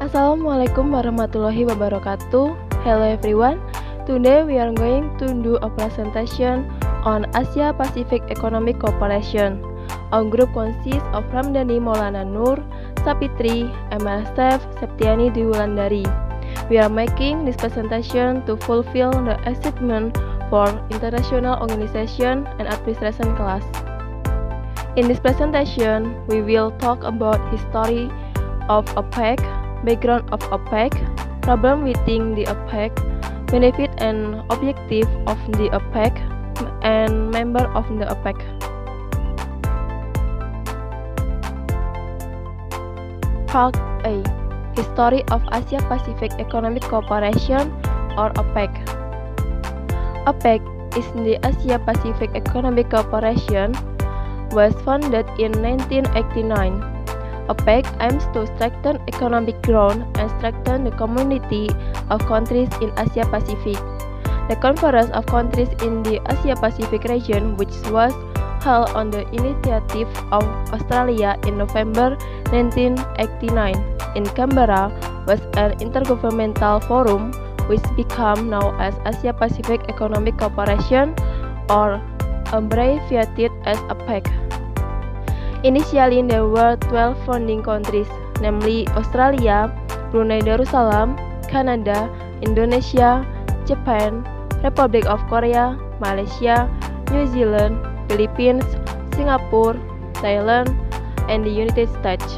Assalamualaikum warahmatullahi wabarakatuh. Hello everyone. Today we are going to do a presentation on Asia Pacific Economic Cooperation. Our group consists of Ramdhani Maulana Nur, Sapitri, MSF, Septiani Dwi Wulandari. We are making this presentation to fulfill the achievement for international organization and administration class. In this presentation, we will talk about history of APEC, background of APEC, problem within the APEC, benefit and objective of the APEC, and member of the APEC. Part A. History of Asia Pacific Economic Cooperation or APEC. APEC is the Asia Pacific Economic Cooperation was founded in 1989. APEC aims to strengthen economic growth and strengthen the community of countries in Asia Pacific. The Conference of Countries in the Asia Pacific region, which was held on the initiative of Australia in November 1989 in Canberra, was an intergovernmental forum which became known as Asia Pacific Economic Cooperation or abbreviated as APEC. Initially, there were 12 founding countries, namely Australia, Brunei Darussalam, Canada, Indonesia, Japan, Republic of Korea, Malaysia, New Zealand, Philippines, Singapore, Thailand, and the United States.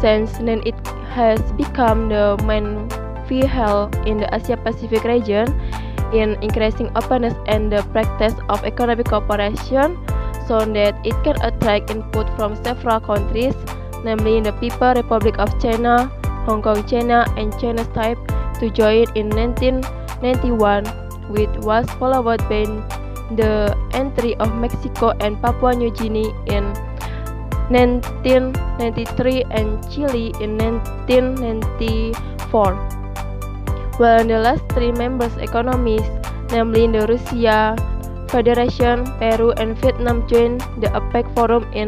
Since then, it has become the main vehicle in the Asia Pacific region in increasing openness and the practice of economic cooperation, so that it can attract input from several countries, namely the People's Republic of China, Hong Kong, China, and China's type to join in 1991, which was followed by the entry of Mexico and Papua New Guinea in 1993 and Chile in 1994. While the last three members economies, namely the Russia Federation, Peru, and Vietnam joined the APEC Forum in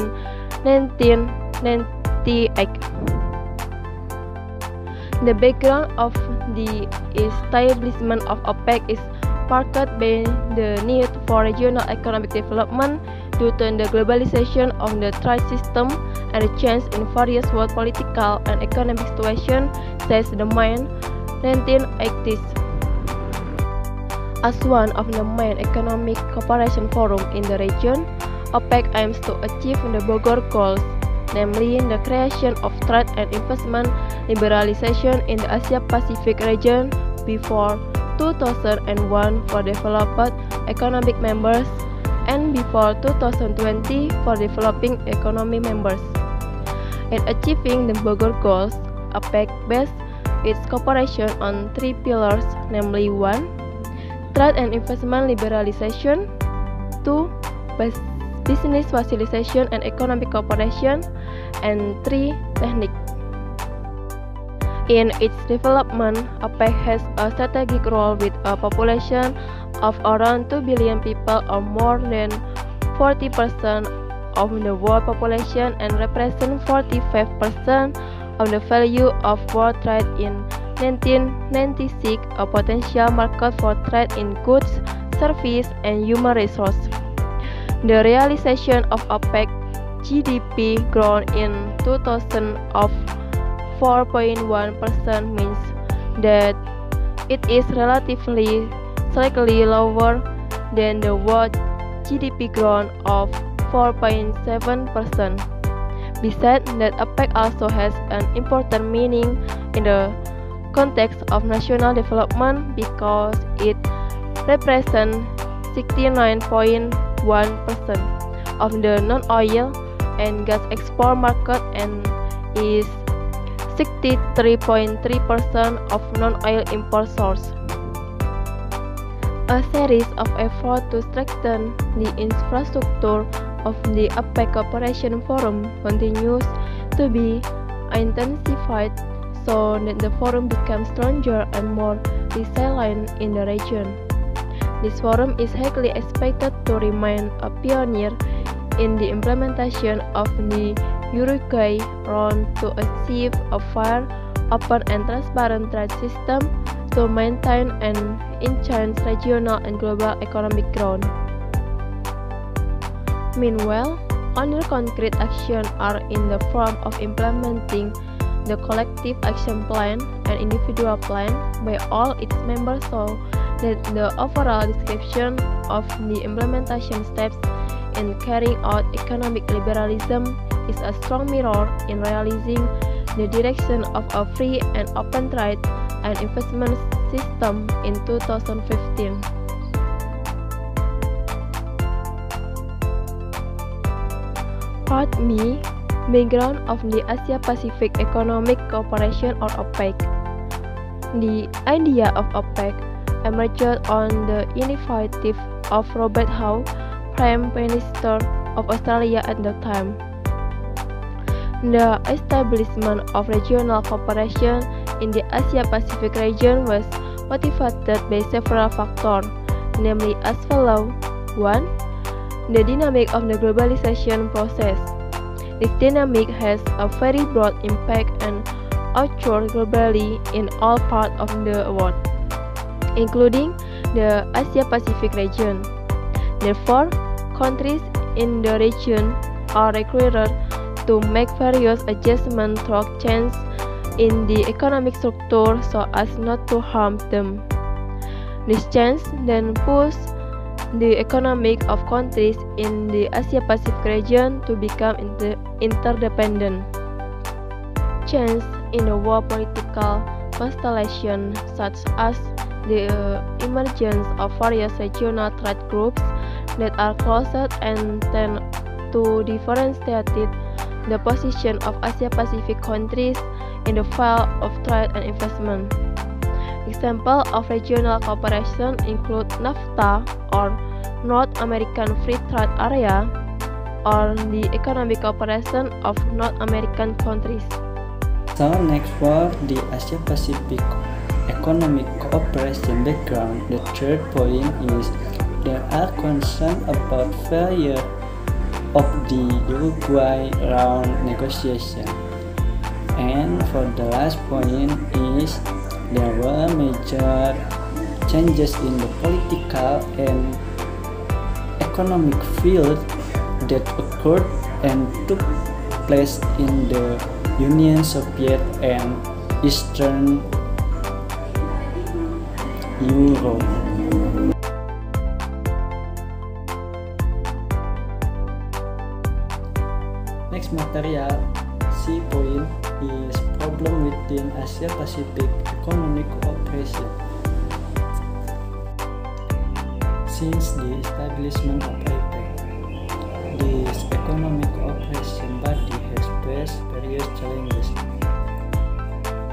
1998. The background of the establishment of APEC is marked by the need for regional economic development due to the globalization of the trade system and the change in various world political and economic situations since the main 1980s. As one of the main economic cooperation forum in the region, APEC aims to achieve the Bogor goals, namely the creation of trade and investment liberalization in the Asia Pacific region before 2001 for developed economic members and before 2020 for developing economy members. In achieving the Bogor goals, APEC based its cooperation on three pillars, namely 1. Trade and investment liberalization, 2. Business facilitation and economic cooperation, and 3. Technique. In its development, APEC has a strategic role with a population of around 2 billion people or more than 40% of the world population and represent 45% of the value of world trade in 1996, a potential market for trade in goods, services, and human resources. The realization of APEC GDP growth in 2000 of 4.1% means that it is relatively slightly lower than the world GDP growth of 4.7%. Besides that, APEC also has an important meaning in the context of national development because it represents 69.1% of the non-oil and gas export market and is 63.3% of non-oil import source. A series of efforts to strengthen the infrastructure of the APEC Cooperation Forum continues to be intensified so that the forum becomes stronger and more resilient in the region. This forum is highly expected to remain a pioneer in the implementation of the Uruguay round to achieve a fair, open and transparent trade system to maintain and enhance regional and global economic growth. Meanwhile, other concrete actions are in the form of implementing the collective action plan and individual plan by all its members so that the overall description of the implementation steps in carrying out economic liberalism is a strong mirror in realizing the direction of a free and open trade and investment system in 2015. Part B. Background of the Asia-Pacific Economic Cooperation or APEC. The idea of APEC emerged on the initiative of Robert Howe, Prime Minister of Australia at the time. The establishment of regional cooperation in the Asia-Pacific region was motivated by several factors, namely as follows. 1. The dynamic of the globalization process. This dynamic has a very broad impact and occurs globally in all parts of the world, including the Asia-Pacific region. Therefore, countries in the region are required to make various adjustments through change in the economic structure so as not to harm them. This change then pushes the economic of countries in the Asia-Pacific region to become interdependent. Change in the world political constellation, such as the emergence of various regional trade groups that are closer and tend to differentiate the position of Asia-Pacific countries in the field of trade and investment. Examples of regional cooperation include NAFTA or North American Free Trade Area or the economic cooperation of North American countries. So next for the Asia-Pacific Economic Cooperation background, the third point is there are concerns about failure of the Uruguay round negotiation. And for the last point is there were major changes in the political and economic field that occurred and took place in the Union Soviet and Eastern Europe. Next material, C point is problem within Asia-Pacific economic cooperation. Since the establishment of APEC, this economic cooperation body has faced various challenges.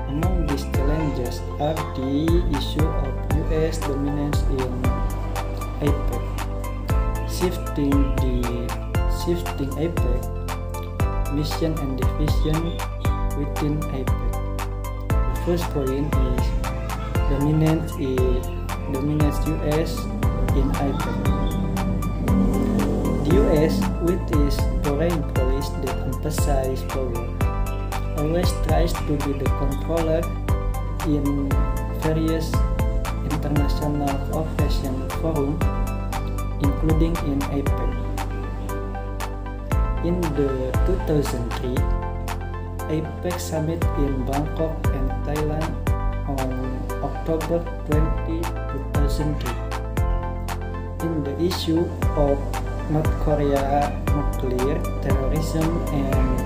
Among these challenges are the issue of U.S. dominance in APEC, shifting APEC mission and division within APEC. The first point is dominance U.S. in APEC. The U.S. with its foreign policy that emphasizes power always tries to be the controller in various international cooperation forums, including in APEC. In the 2003 APEC Summit in Bangkok and Thailand on October 20, 2003, in the issue of North Korea nuclear terrorism and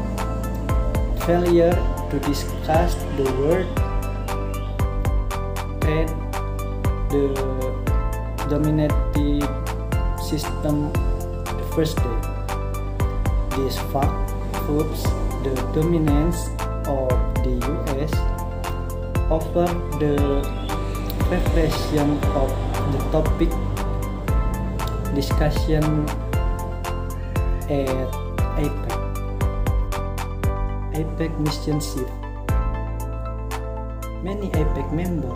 failure to discuss the world trade, the dominating system the first day. This fact proves the dominance of the U.S. over the preparation of the topic discussion at APEC. APEC mission shift. Many APEC members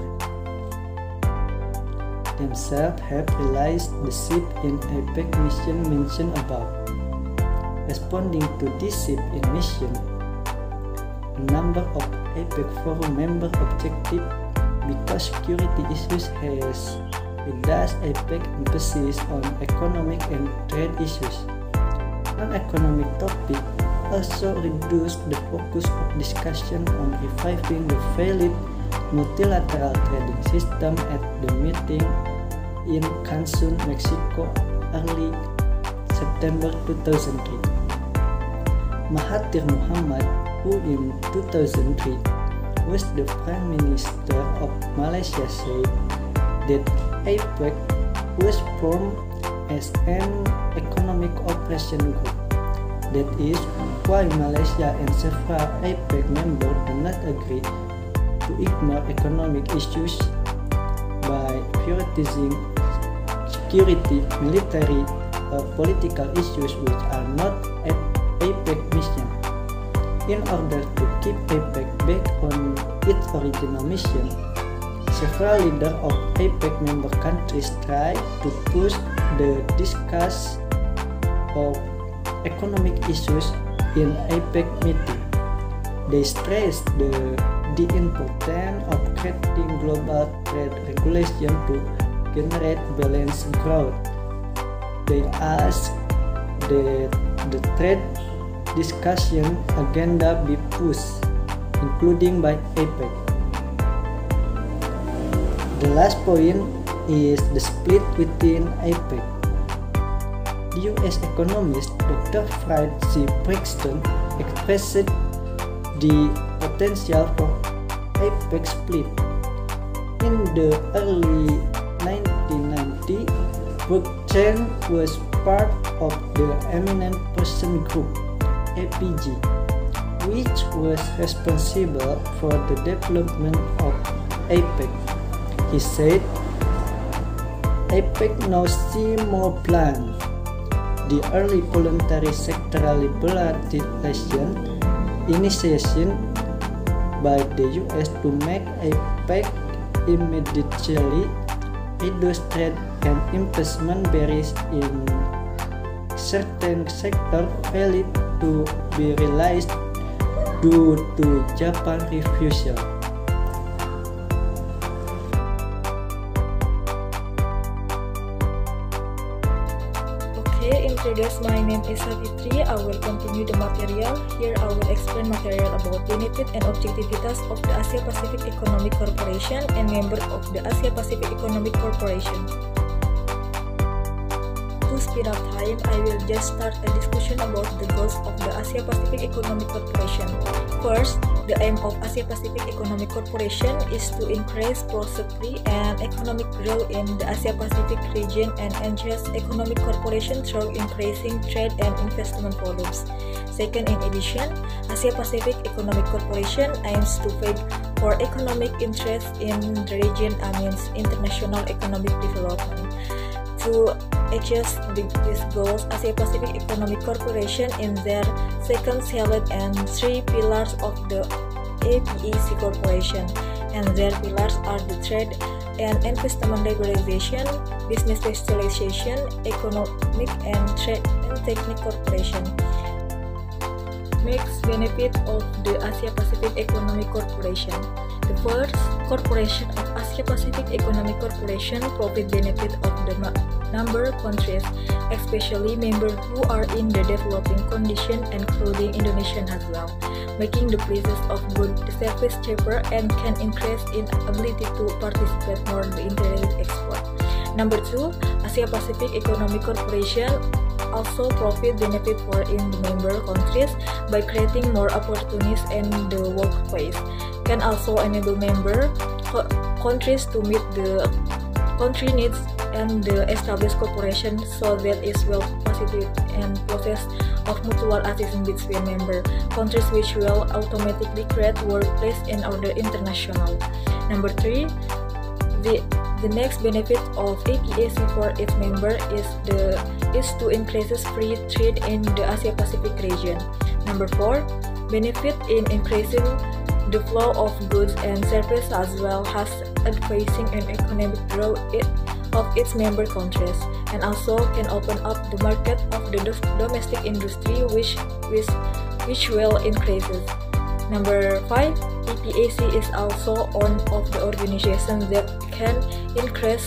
themselves have realized the shift in APEC mission mentioned above. Responding to this shift in mission, a number of APEC Forum member objectives because security issues has thus APEC emphasis on economic and trade issues. Non-economic topics also reduce the focus of discussion on reviving the valid multilateral trading system at the meeting in Cancun, Mexico, early September 2003. Mahathir Mohamad, who in 2003 was the Prime Minister of Malaysia, said that APEC was formed as an economic operation group. That is why Malaysia and several APEC members do not agree to ignore economic issues by prioritizing security, military, or political issues which are not at APEC mission. In order to keep APEC back on its original mission, several leaders of APEC member countries try to push the discussion of economic issues in APEC meeting. They stress the importance of creating global trade regulation to generate balanced growth. They ask that the trade discussion agenda be pushed, including by APEC. The last point is the split within APEC. The US economist Dr. Fred C. Brixton expressed the potential for APEC split. In the early 1990s, Brixton was part of the Eminent Person Group, APG, which was responsible for the development of APEC. He said, APEC now see more planned. The early voluntary sectoral liberalization initiation by the US to make APEC immediately reduce trade and investment barriers in certain sectors failed to be realized due to Japan's refusal. Okay, introduce, my name is Savitri. I will continue the material. Here I will explain material about benefit and objectivities of the Asia Pacific Economic Corporation and member of the Asia Pacific Economic Corporation. To speed up time, I will just start a discussion about the goals of the Asia Pacific Economic Corporation. First, the aim of Asia Pacific Economic Corporation is to increase prosperity and economic growth in the Asia Pacific region and enhance economic cooperation through increasing trade and investment volumes. Second, in addition, Asia Pacific Economic Corporation aims to fight for economic interest in the region amidst international economic development. To achieve these goals, Asia Pacific Economic Corporation in their second salad and three pillars of the APEC Corporation, and their pillars are the trade and investment liberalization, business specialization, economic and trade and technical cooperation. Makes benefit of the Asia Pacific Economic Corporation. The first, Corporation of Asia Pacific Economic Corporation profit benefit of the number of countries, especially members who are in the developing condition, including Indonesia as well, making the prices of goods and services cheaper and can increase in ability to participate more in the integrated export. Number two, Asia Pacific Economic Corporation also profit benefit for in the member countries by creating more opportunities in the workplace, can also enable member countries to meet the country needs and the established cooperation so that is well positive and process of mutual assistance between member countries, which will automatically create workplace and other international. Number three, the next benefit of APEC for its member is to increase free trade in the Asia Pacific region. Number four, benefit in increasing the flow of goods and services as well as advancing an economic growth of its member countries, and also can open up the market of the domestic industry which will increase. Number 5, APAC is also one of the organizations that can increase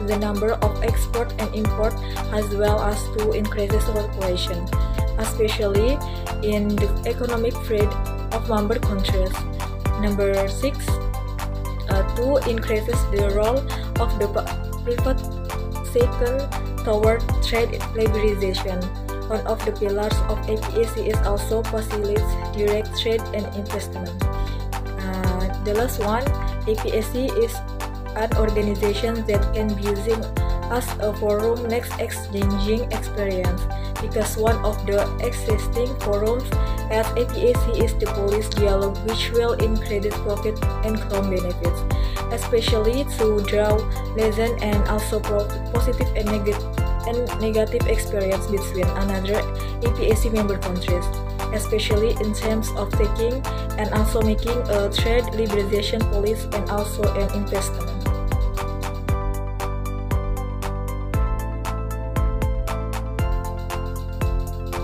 the number of export and import as well as to increase cooperation, especially in the economic field of member countries. Number 6, to increases the role of the private sector toward trade liberalization. One of the pillars of APAC is also facilitates direct trade and investment. The last one, APAC is an organization that can be used as a forum next exchanging experience, because one of the existing forums at APAC is the police dialogue, which will increase profit and crown benefits, especially to draw lesson and also positive and negative experience between another APAC member countries, especially in terms of taking and also making a trade liberalization policy and also an investment.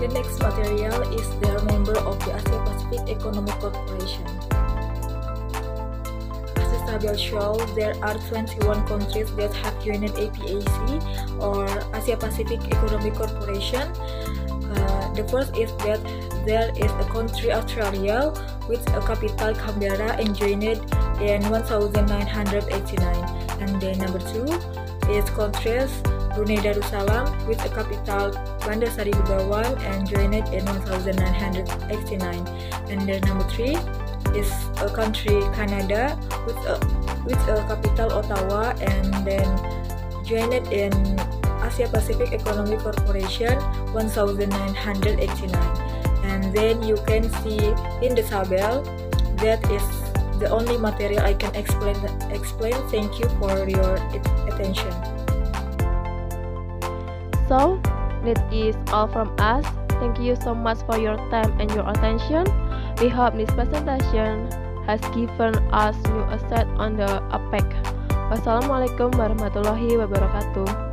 The next material is they are member of the Asia Pacific Economic Corporation. As the table shows, there are 21 countries that have joined APAC or Asia Pacific Economic Corporation. The first is that there is a country Australia with a capital Canberra and joined in 1989, and then number 2 is countries Brunei Darussalam with a capital Bandar Seri Begawan and joined in 1989, and then number 3 is a country Canada with a capital Ottawa and then joined in Asia Pacific Economic Corporation 1989. And then you can see in the table that is the only material I can explain. Thank you for your attention. So, that is all from us. Thank you so much for your time and your attention. We hope this presentation has given us new insight on the APEC. Wassalamualaikum warahmatullahi wabarakatuh.